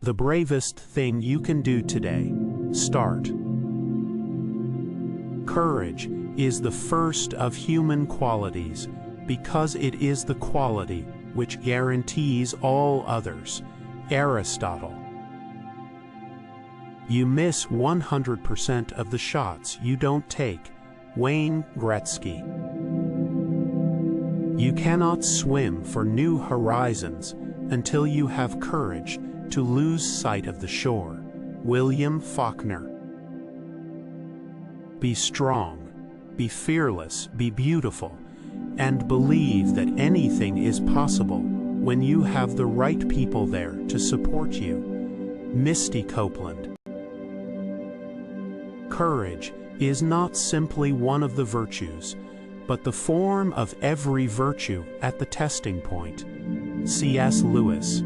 The bravest thing you can do today. Start. Courage is the first of human qualities because it is the quality which guarantees all others. Aristotle. You miss 100% of the shots you don't take. Wayne Gretzky. You cannot swim for new horizons until you have courage to lose sight of the shore. William Faulkner. Be strong, be fearless, be beautiful, and believe that anything is possible when you have the right people there to support you. Misty Copeland. Courage is not simply one of the virtues, but the form of every virtue at the testing point. C.S. Lewis.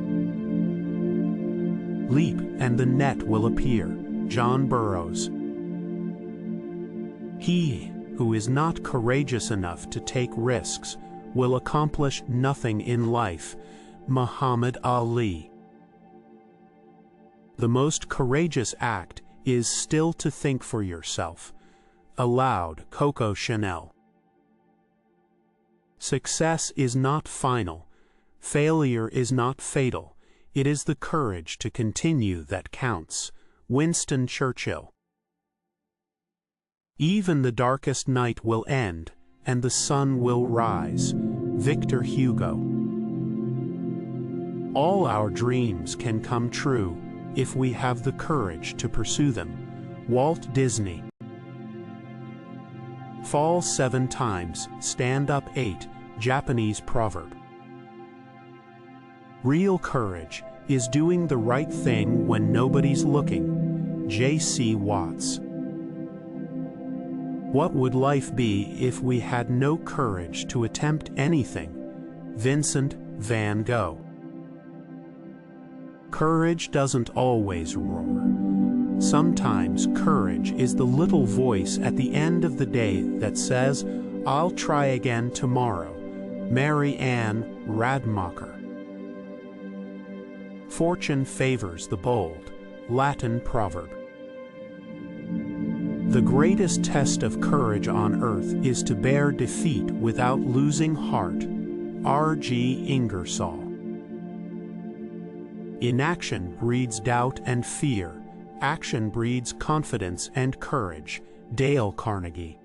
Leap and the net will appear. John Burroughs. He who is not courageous enough to take risks will accomplish nothing in life. Muhammad Ali. The most courageous act is still to think for yourself. Aloud, Coco Chanel. Success is not final. Failure is not fatal. It is the courage to continue that counts. Winston Churchill. Even the darkest night will end, and the sun will rise. Victor Hugo. All our dreams can come true if we have the courage to pursue them. Walt Disney. Fall 7 times, stand up 8. Japanese proverb. Real courage is doing the right thing when nobody's looking. J.C. Watts. What would life be if we had no courage to attempt anything? Vincent van Gogh. Courage doesn't always roar. Sometimes courage is the little voice at the end of the day that says, "I'll try again tomorrow." Mary Ann Radmacher. Fortune favors the bold. Latin proverb. The greatest test of courage on earth is to bear defeat without losing heart. R.G. Ingersoll. Inaction breeds doubt and fear. Action breeds confidence and courage. Dale Carnegie.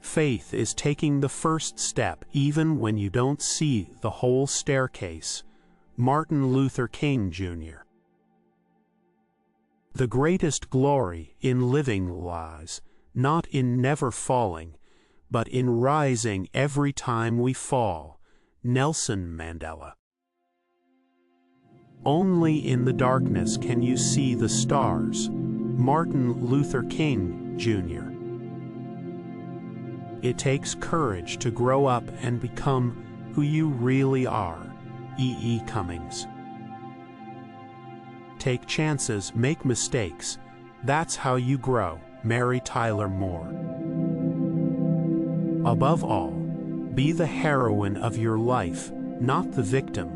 Faith is taking the first step even when you don't see the whole staircase. Martin Luther King, Jr. The greatest glory in living lies not in never falling, but in rising every time we fall. Nelson Mandela. Only in the darkness can you see the stars. Martin Luther King, Jr. It takes courage to grow up and become who you really are. E.E. Cummings. Take chances, make mistakes. That's how you grow. Mary Tyler Moore. Above all, be the heroine of your life, not the victim.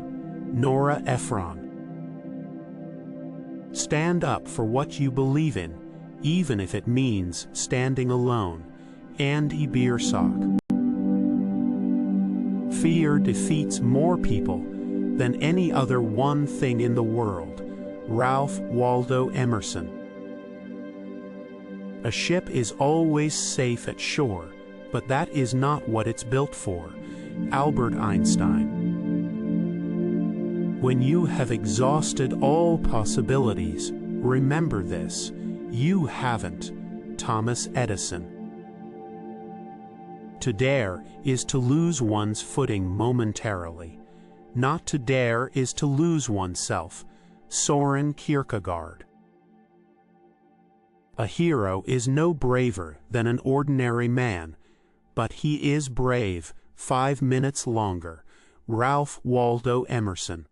Nora Ephron. Stand up for what you believe in, even if it means standing alone. Andy Biersock. Fear defeats more people than any other one thing in the world. Ralph Waldo Emerson. A ship is always safe at shore, but that is not what it's built for. Albert Einstein. When you have exhausted all possibilities, remember this: you haven't. Thomas Edison. To dare is to lose one's footing momentarily. Not to dare is to lose oneself. Soren Kierkegaard. A hero is no braver than an ordinary man, but he is brave 5 minutes longer. Ralph Waldo Emerson.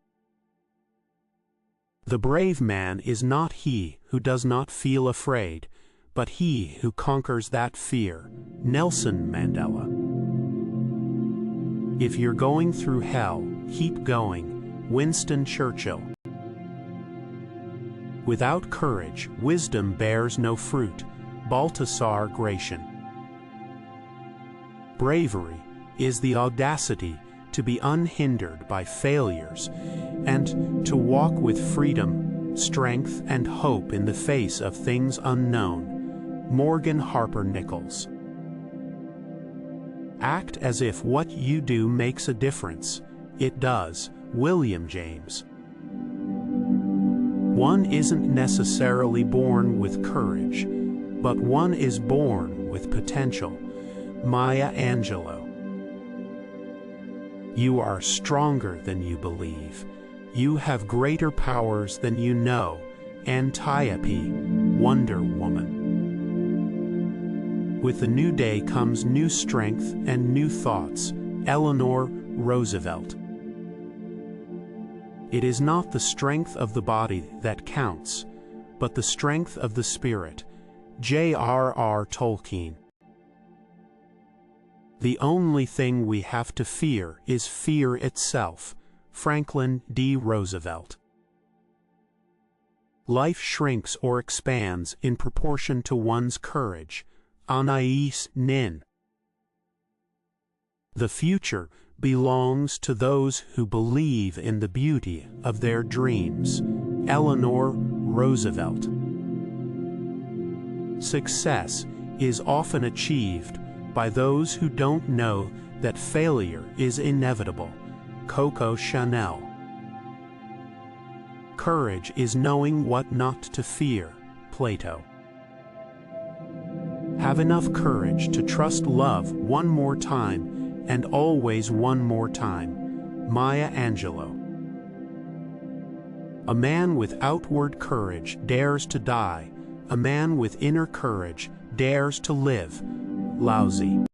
The brave man is not he who does not feel afraid, but he who conquers that fear. Nelson Mandela. If you're going through hell, keep going. Winston Churchill. Without courage, wisdom bears no fruit. Baltasar Gracian. Bravery is the audacity to be unhindered by failures and to walk with freedom, strength, and hope in the face of things unknown. Morgan Harper Nichols. Act as if what you do makes a difference. It does. William James. One isn't necessarily born with courage, but one is born with potential. Maya Angelou. You are stronger than you believe. You have greater powers than you know. Antiope, Wonder Woman. With the new day comes new strength and new thoughts. Eleanor Roosevelt. It is not the strength of the body that counts, but the strength of the spirit. J.R.R. Tolkien. The only thing we have to fear is fear itself. Franklin D. Roosevelt. Life shrinks or expands in proportion to one's courage. Anais Nin. The future belongs to those who believe in the beauty of their dreams. Eleanor Roosevelt. Success is often achieved by those who don't know that failure is inevitable. Coco Chanel. Courage is knowing what not to fear. Plato. Have enough courage to trust love one more time, and always one more time. Maya Angelou. A man with outward courage dares to die. A man with inner courage dares to live. Lao Tzu.